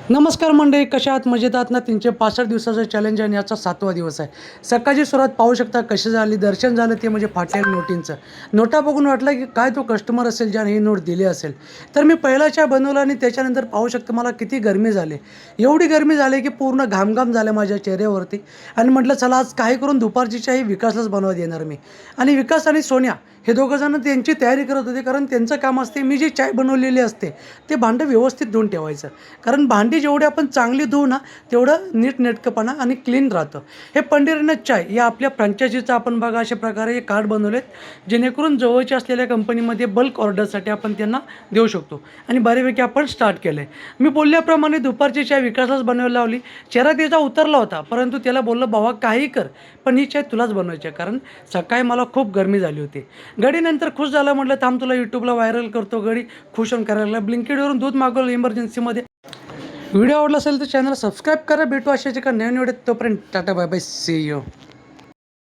नमस्कार मंडळी, कशा आहात? मजेत आहात ना? 365 दिवसाचं चॅलेंज आणि याचा 7वा दिवस आहे. सकाळची सुरुवात पाहू शकता कशी झाली. दर्शन झालं ते म्हणजे फाटलेल्या नोटींचं. नोटा बघून वाटलं की काय तो कस्टमर असेल ज्याने ही नोट दिली असेल. तर मी पहिला चहा बनवला आणि त्याच्यानंतर पाहू शकता मला किती गरमी झाली. एवढी गरमी झाली की पूर्ण घामघाम झाला माझ्या चेहऱ्यावरती. आणि म्हटलं चला आज काही करून दुपारची चहा ही विकासलाच बनवा देणार मी. आणि विकास आणि सोन्या हे दोघंजणं त्यांची तयारी करत होते, कारण त्यांचं काम असते मी जी चाय बनवलेली असते ते भांडं व्यवस्थित धुवून ठेवायचं. कारण भांडी जेवढी आपण चांगली धुवू ना तेवढं नीटनेटकंपणा आणि क्लीन राहतं. हे पंढरीनाथ चाय या आपल्या फ्रँचायझीचं आपण बघा अशा प्रकारे हे कार्ड बनवलेत जेणेकरून जवळच्या असलेल्या कंपनीमध्ये बल्क ऑर्डरसाठी आपण त्यांना देऊ शकतो. आणि बऱ्यापैकी आपण स्टार्ट केलं आहे. मी बोलल्याप्रमाणे दुपारची चाय विकासलाच बनवायला लावली. चेहरा त्याचा उतरला होता, परंतु त्याला बोललं बाबा काही कर पण ही चाय तुलाच बनवायची आहे, कारण सकाळी मला खूप गरमी झाली होती. गडीनंतर खुश झालं, म्हटलं थांब तुला यूट्यूबला व्हायरल करतो. गडी खुश होऊन करायला ब्लिंकिटवरून दूध मागवलं इमर्जन्सीमध्ये. व्हिडिओ आवडला असेल तर चॅनल सबस्क्राईब करा. भेटू अशाच एका नवीन व्हिडिओ. तोपर्यंत tata bye bye, see you.